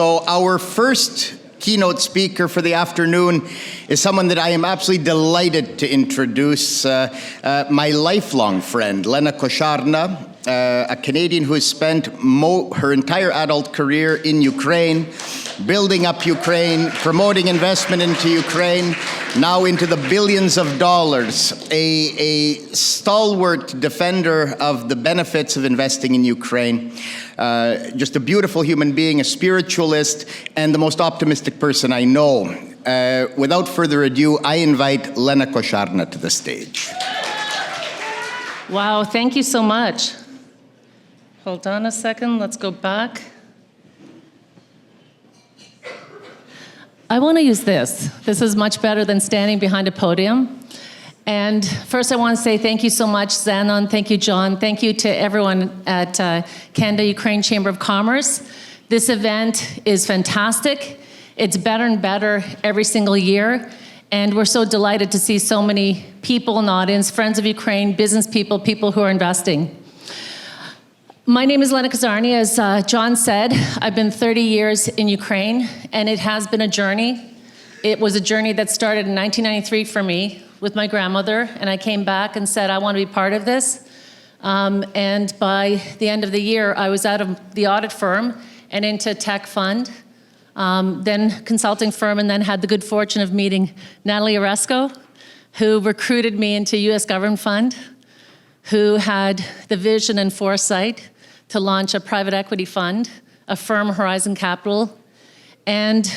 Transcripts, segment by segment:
So our first keynote speaker for the afternoon is someone that I am absolutely delighted to introduce, my lifelong friend, Lenna Koszarny, a Canadian who has spent her entire adult career in Ukraine, building up Ukraine, promoting investment into Ukraine, now into the billions of dollars, a stalwart defender of the benefits of investing in Ukraine. Just a beautiful human being, a spiritualist, and the most optimistic person I know. Without further ado, I invite Lenna Koszarny to the stage. Wow, thank you so much. Hold on a second, let's go back. I want to use this. This is much better than standing behind a podium. And first I want to say thank you so much, Zanon, thank you, John, thank you to everyone at Canada-Ukraine Chamber of Commerce. This event is fantastic. It's better and better every single year. And we're so delighted to see so many people in the audience, friends of Ukraine, business people, people who are investing. My name is Lenna Koszarny. As John said, I've been 30 years in Ukraine, and it has been a journey. It was a journey that started in 1993 for me with my grandmother, and I came back and said, I want to be part of this. And by the end of the year, I was out of the audit firm and into tech fund, then consulting firm, and then had the good fortune of meeting Natalie Oresco, who recruited me into US government fund, who had the vision and foresight to launch a private equity fund, a firm, Horizon Capital, and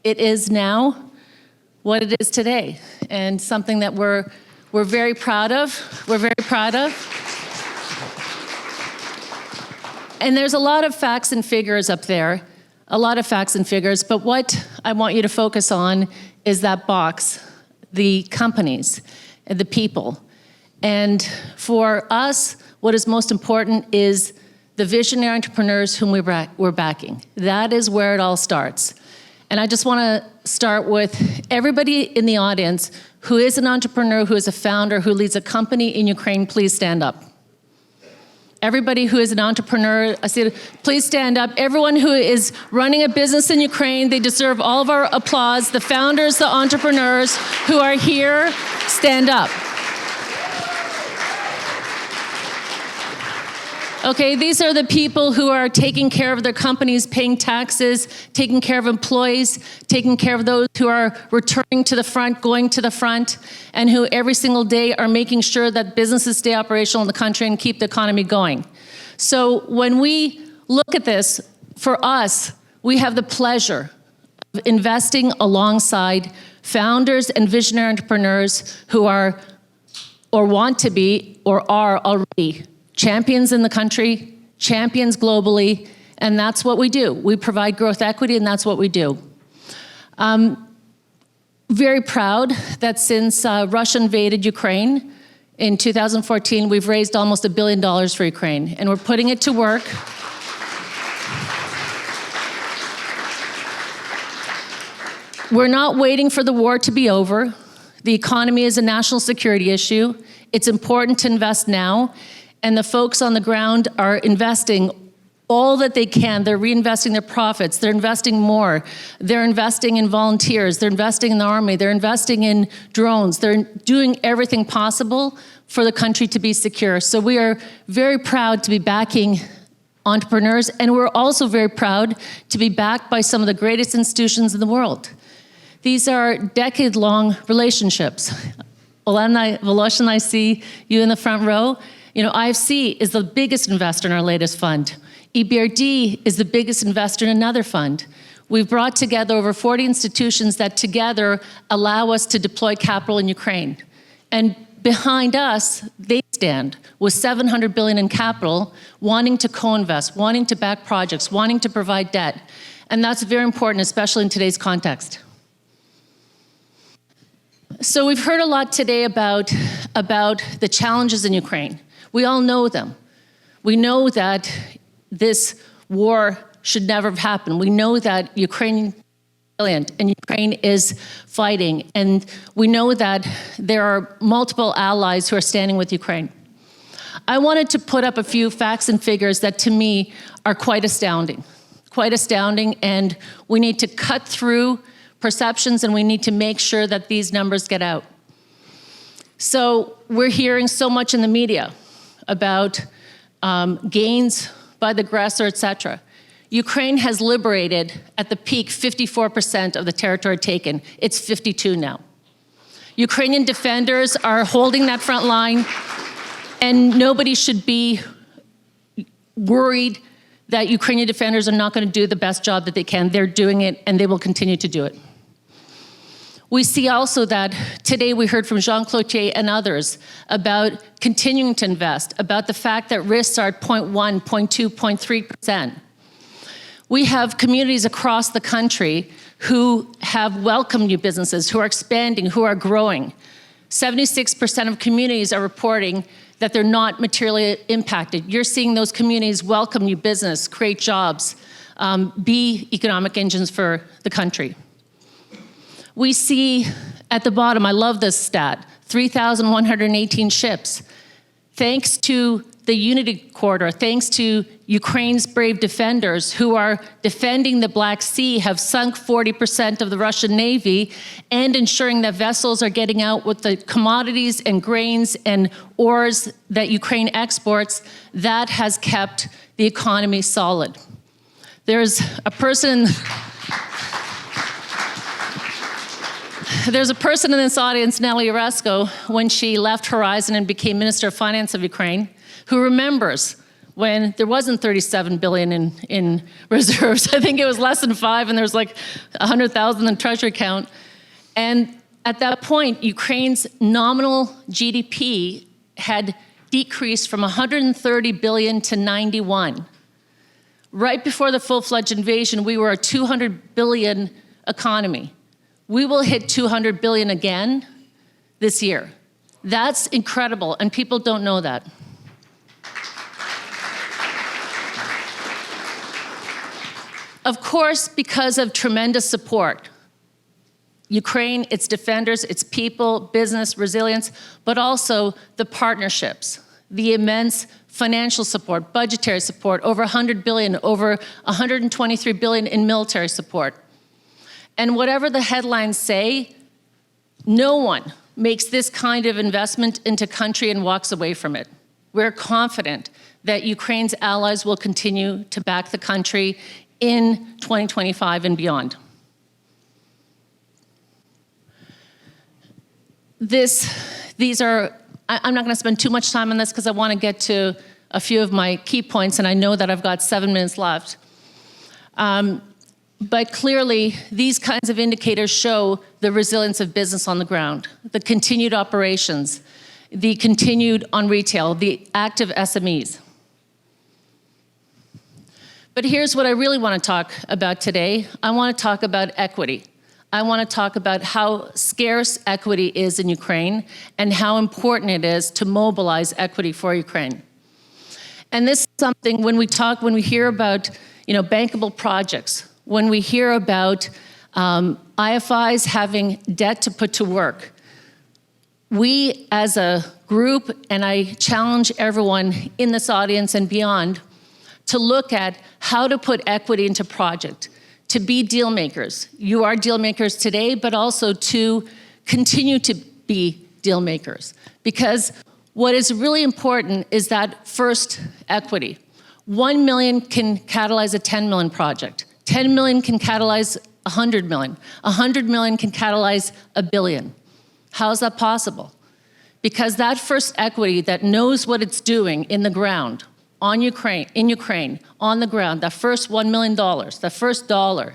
it is now what it is today, and something that we're very proud of. We're very proud of. And there's a lot of facts and figures up there, a lot of facts and figures, but what I want you to focus on is that box, the companies, the people. And for us, what is most important is the visionary entrepreneurs whom we're backing. That is where it all starts. And I just want to start with everybody in the audience who is an entrepreneur, who is a founder, who leads a company in Ukraine, please stand up. Everybody who is an entrepreneur, I said, please stand up. Everyone who is running a business in Ukraine, they deserve all of our applause. The founders, the entrepreneurs who are here, stand up. Okay, these are the people who are taking care of their companies, paying taxes, taking care of employees, taking care of those who are returning to the front, going to the front, and who every single day are making sure that businesses stay operational in the country and keep the economy going. So when we look at this, for us, we have the pleasure of investing alongside founders and visionary entrepreneurs who are, or want to be, or are already champions in the country, champions globally, and that's what we do. We provide growth equity, and that's what we do. Very proud that since Russia invaded Ukraine in 2014, we've raised almost $1 billion for Ukraine, and we're putting it to work. We're not waiting for the war to be over. The economy is a national security issue. It's important to invest now. And the folks on the ground are investing all that they can. They're reinvesting their profits. They're investing more. They're investing in volunteers. They're investing in the army. They're investing in drones. They're doing everything possible for the country to be secure. So we are very proud to be backing entrepreneurs, and we're also very proud to be backed by some of the greatest institutions in the world. These are decade-long relationships. Olenna, Voloshin, I see you in the front row. You know, IFC is the biggest investor in our latest fund. EBRD is the biggest investor in another fund. We've brought together over 40 institutions that together allow us to deploy capital in Ukraine. And behind us, they stand with $700 billion in capital, wanting to co-invest, wanting to back projects, wanting to provide debt. And that's very important, especially in today's context. So we've heard a lot today about the challenges in Ukraine. We all know them. We know that this war should never have happened. We know that Ukraine is brilliant and Ukraine is fighting. And we know that there are multiple allies who are standing with Ukraine. I wanted to put up a few facts and figures that to me are quite astounding. quite astounding, and we need to cut through perceptions, and we need to make sure that these numbers get out. So we're hearing so much in the media about gains by the aggressor, etc. Ukraine has liberated, at the peak, 54% of the territory taken. It's 52 now. Ukrainian defenders are holding that front line, and nobody should be worried that Ukrainian defenders are not going to do the best job that they can. They're doing it, and they will continue to do it. We see also that today we heard from Jean Cloutier and others about continuing to invest, about the fact that risks are at 0.1, 0.2, 0.3%. We have communities across the country who have welcomed new businesses, who are expanding, who are growing. 76% of communities are reporting that they're not materially impacted. You're seeing those communities welcome new business, create jobs, be economic engines for the country. We see at the bottom, I love this stat, 3,118 ships. Thanks to the Unity Corridor, thanks to Ukraine's brave defenders who are defending the Black Sea, have sunk 40% of the Russian Navy, and ensuring that vessels are getting out with the commodities and grains and ores that Ukraine exports, that has kept the economy solid. There's a person in this audience, Nelly Oresko, when she left Horizon and became Minister of Finance of Ukraine, who remembers when there wasn't 37 billion in reserves. I think it was less than 5, and there was like 100,000 in treasury account. And at that point, Ukraine's nominal GDP had decreased from 130 billion to 91. Right before the full-fledged invasion, we were a 200 billion economy. We will hit 200 billion again this year. That's incredible, and people don't know that. Of course, because of tremendous support. Ukraine, its defenders, its people, business, resilience, but also the partnerships, the immense financial support, budgetary support, over 100 billion, over 123 billion in military support. And whatever the headlines say, no one makes this kind of investment into country and walks away from it. We're confident that Ukraine's allies will continue to back the country in 2025 and beyond. I'm not going to spend too much time on this because I want to get to a few of my key points, and I know that I've got 7 minutes left. But clearly, these kinds of indicators show the resilience of business on the ground, the continued operations, the continued on retail, the active SMEs. But here's what I really want to talk about today. I want to talk about equity. I want to talk about how scarce equity is in Ukraine and how important it is to mobilize equity for Ukraine. And this is something when we hear about, bankable projects, when we hear about IFIs having debt to put to work, we as a group, and I challenge everyone in this audience and beyond, to look at how to put equity into project, to be deal makers. You are deal makers today, but also to continue to be deal makers. Because what is really important is that first equity. 1 million can catalyze a 10 million project. 10 million can catalyze 100 million. 100 million can catalyze a billion. How is that possible? Because that first equity that knows what it's doing in the ground, in Ukraine, on the ground, that first $1 million, the first dollar,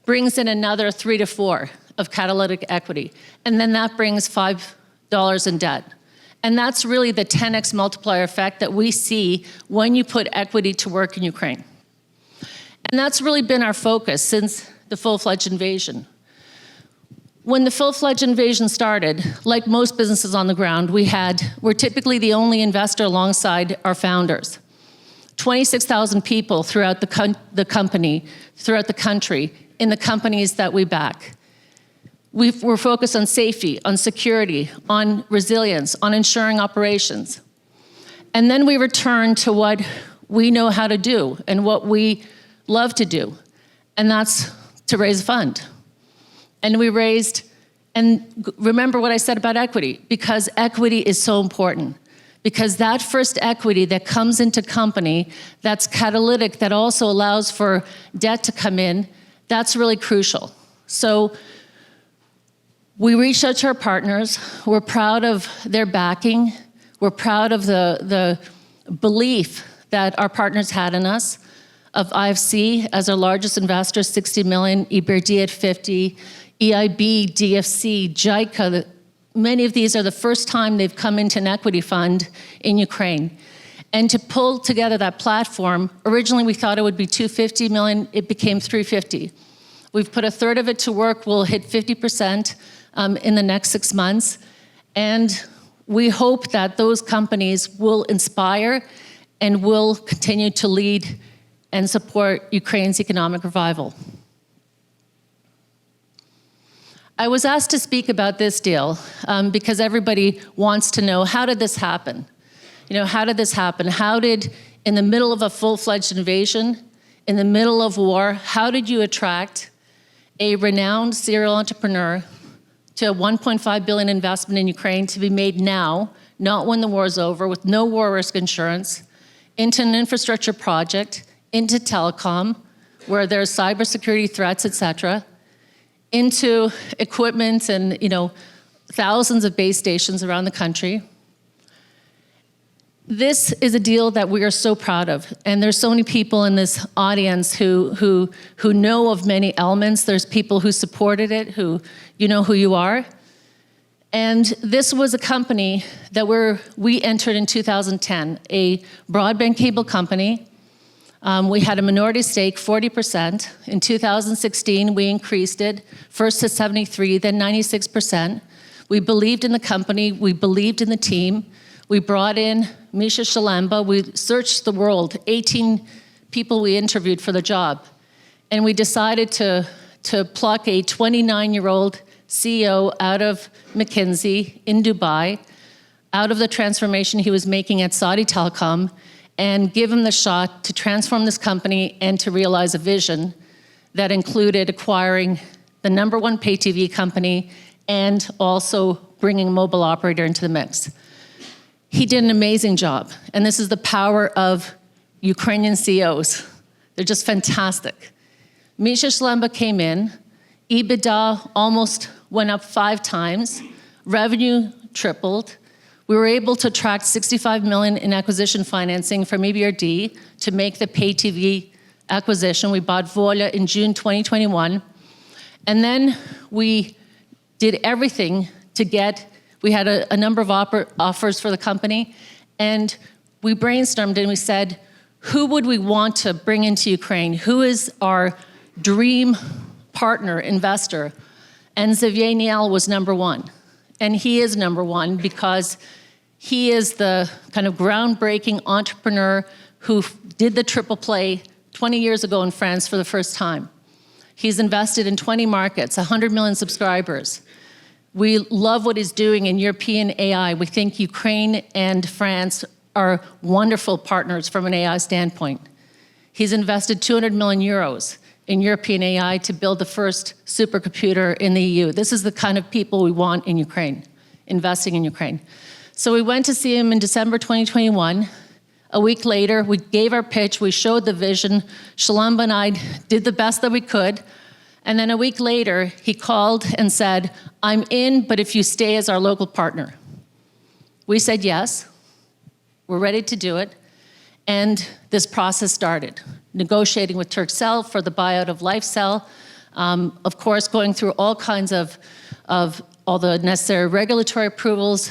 brings in another 3 to 4 of catalytic equity. And then that brings $5 in debt. And that's really the 10x multiplier effect that we see when you put equity to work in Ukraine. And that's really been our focus since the full-fledged invasion. When the full-fledged invasion started, like most businesses on the ground, we're typically the only investor alongside our founders. 26,000 people throughout the country, in the companies that we back. We're focused on safety, on security, on resilience, on ensuring operations. And then we return to what we know how to do and what we love to do, and that's to raise a fund. And we raised, and remember what I said about equity, because equity is so important. Because that first equity that comes into company, that's catalytic, that also allows for debt to come in, that's really crucial. So we reached out to our partners. We're proud of their backing. We're proud of the belief that our partners had in us, of IFC as our largest investor, 60 million, EBRD at 50, EIB, DFC, JICA. Many of these are the first time they've come into an equity fund in Ukraine. And to pull together that platform, originally we thought it would be 250 million, it became 350. We've put a third of it to work, we'll hit 50% in the next 6 months. And we hope that those companies will inspire and will continue to lead and support Ukraine's economic revival. I was asked to speak about this deal because everybody wants to know, how did this happen? You know, how did this happen? How did, in the middle of a full-fledged invasion, in the middle of war, how did you attract a renowned serial entrepreneur to a 1.5 billion investment in Ukraine to be made now, not when the war is over, with no war risk insurance, into an infrastructure project, into telecom, where there's cybersecurity threats, et cetera, into equipment and, you know, thousands of base stations around the country. This is a deal that we are so proud of, and there's so many people in this audience who know of many elements. There's people who supported it, who you know who you are. And this was a company that we entered in 2010, a broadband cable company. We had a minority stake, 40%. In 2016, we increased it, first to 73, then 96%. We believed in the company, we believed in the team. We brought in Misha Shalemba. We searched the world, 18 people we interviewed for the job. And we decided to pluck a 29-year-old CEO out of McKinsey in Dubai, out of the transformation he was making at Saudi Telecom, and give him the shot to transform this company and to realize a vision that included acquiring the #1 pay TV company and also bringing a mobile operator into the mix. He did an amazing job, and this is the power of Ukrainian CEOs. They're just fantastic. Misha Shalemba came in, EBITDA almost went up 5 times, revenue tripled. We were able to attract 65 million in acquisition financing from EBRD to make the pay TV acquisition. We bought Volia in June 2021. And then we did everything to get, we had a number of offers for the company, and we brainstormed and we said, who would we want to bring into Ukraine? Who is our dream partner, investor? And Xavier Niel was #1. And he is #1 because he is the kind of groundbreaking entrepreneur who did the triple play 20 years ago in France for the first time. He's invested in 20 markets, 100 million subscribers. We love what he's doing in European AI. We think Ukraine and France are wonderful partners from an AI standpoint. He's invested 200 million euros in European AI to build the first supercomputer in the EU. This is the kind of people we want in Ukraine, investing in Ukraine. So we went to see him in December 2021. A week later, we gave our pitch, we showed the vision. Shalemba and I did the best that we could. And then a week later, he called and said, I'm in, but if you stay as our local partner. We said yes, we're ready to do it. And this process started, negotiating with Turkcell for the buyout of LifeCell, of course, going through all kinds of all the necessary regulatory approvals,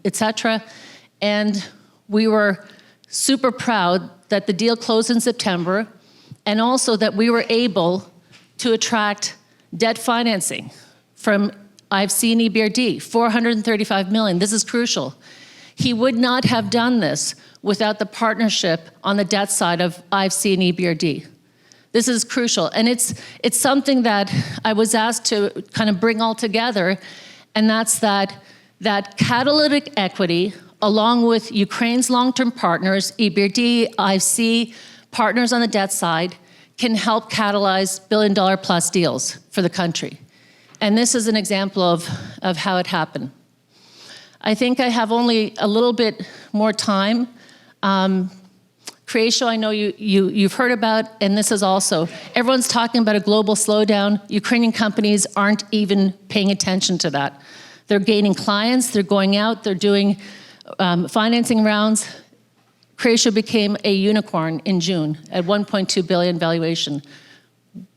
et cetera. And we were super proud that the deal closed in September, and also that we were able to attract debt financing from IFC and EBRD, 435 million. This is crucial. He would not have done this without the partnership on the debt side of IFC and EBRD. This is crucial, and it's something that I was asked to kind of bring all together, and that's that catalytic equity, along with Ukraine's long-term partners, EBRD, IFC, partners on the debt side, can help catalyze billion-dollar-plus deals for the country. And this is an example of how it happened. I think I have only a little bit more time. Croatia, I know you've heard about, and this is also, everyone's talking about a global slowdown. Ukrainian companies aren't even paying attention to that. They're gaining clients, they're going out, they're doing financing rounds. Croatia became a unicorn in June at 1.2 billion valuation.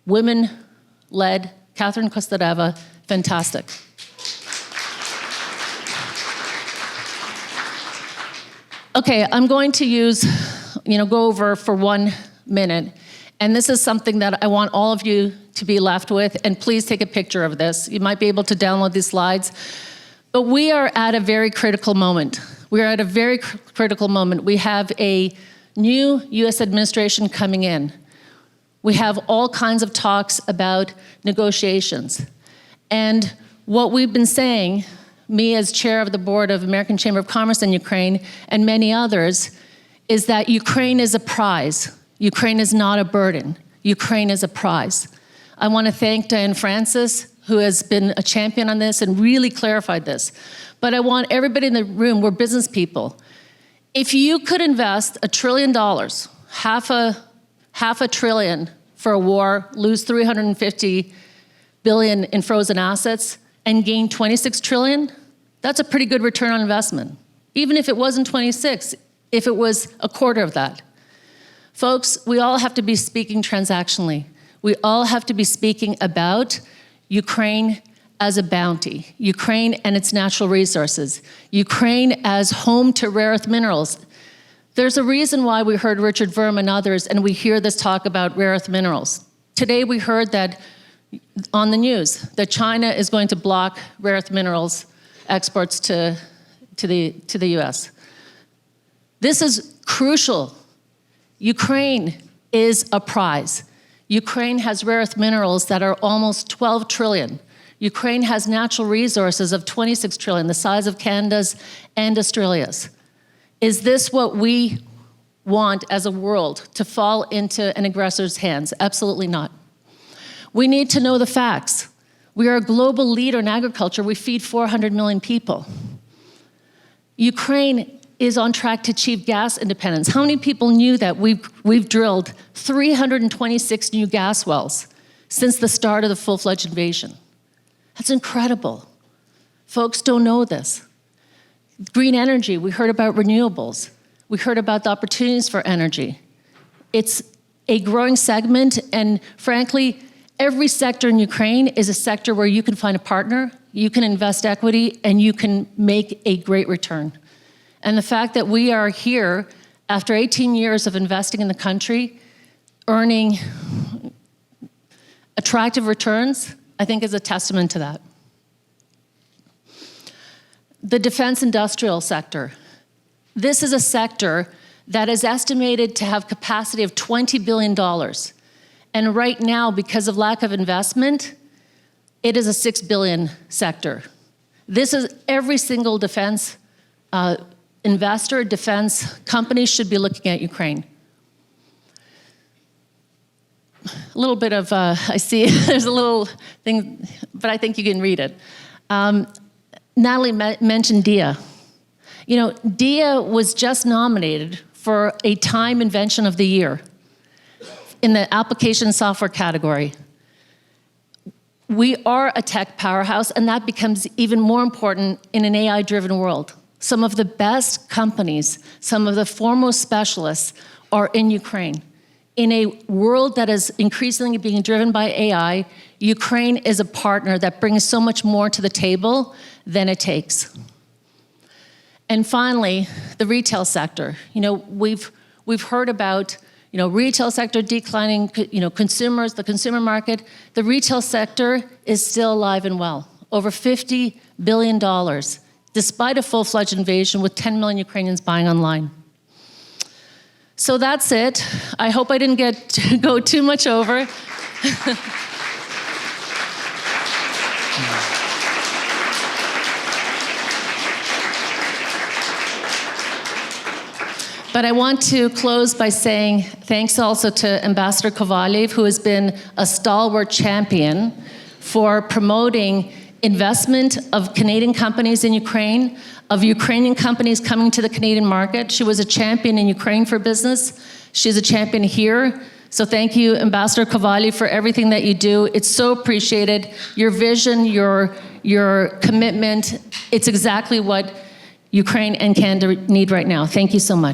Women-led, Catherine Kostareva, fantastic. Okay, I'm going to go over for 1 minute, and this is something that I want all of you to be left with, and please take a picture of this. You might be able to download these slides, but we are at a very critical moment. We are at a very critical moment. We have a new US administration coming in. We have all kinds of talks about negotiations. And what we've been saying, me as chair of the board of American Chamber of Commerce in Ukraine and many others, is that Ukraine is a prize. Ukraine is not a burden. Ukraine is a prize. I want to thank Diane Francis, who has been a champion on this and really clarified this. But I want everybody in the room, we're business people. If you could invest $1 trillion, half a trillion for a war, lose 350 billion in frozen assets, and gain 26 trillion, that's a pretty good return on investment. Even if it wasn't 26, if it was a quarter of that. Folks, we all have to be speaking transactionally. We all have to be speaking about Ukraine as a bounty, Ukraine and its natural resources, Ukraine as home to rare earth minerals. There's a reason why we heard Richard Verm and others, and we hear this talk about rare earth minerals. Today we heard that on the news, that China is going to block rare earth minerals exports to the US. This is crucial. Ukraine is a prize. Ukraine has rare earth minerals that are almost 12 trillion. Ukraine has natural resources of 26 trillion, the size of Canada's and Australia's. Is this what we want as a world, to fall into an aggressor's hands? Absolutely not. We need to know the facts. We are a global leader in agriculture. We feed 400 million people. Ukraine is on track to achieve gas independence. How many people knew that we've drilled 326 new gas wells since the start of the full-fledged invasion? That's incredible. Folks don't know this. Green energy, we heard about renewables. We heard about the opportunities for energy. It's a growing segment, and frankly, every sector in Ukraine is a sector where you can find a partner, you can invest equity, and you can make a great return. And the fact that we are here after 18 years of investing in the country, earning attractive returns, I think is a testament to that. The defense industrial sector. This is a sector that is estimated to have capacity of $20 billion. And right now, because of lack of investment, it is a $6 billion sector. This is every single defense investor, defense company should be looking at Ukraine. A little bit of, I see there's a little thing, but I think you can read it. Natalie mentioned DIA. You know, DIA was just nominated for a Time Invention of the Year in the application software category. We are a tech powerhouse, and that becomes even more important in an AI-driven world. Some of the best companies, some of the foremost specialists are in Ukraine. In a world that is increasingly being driven by AI, Ukraine is a partner that brings so much more to the table than it takes. And finally, the retail sector. You know, we've heard about, you know, retail sector declining, you know, consumers, the consumer market. The retail sector is still alive and well. Over $50 billion, despite a full-fledged invasion with 10 million Ukrainians buying online. So that's it. I hope I didn't go too much over. But I want to close by saying thanks also to Ambassador Kovalev, who has been a stalwart champion for promoting investment of Canadian companies in Ukraine, of Ukrainian companies coming to the Canadian market. She was a champion in Ukraine for business. She's a champion here. So thank you, Ambassador Kovalev, for everything that you do. It's so appreciated. Your vision, your commitment, it's exactly what Ukraine and Canada need right now. Thank you so much.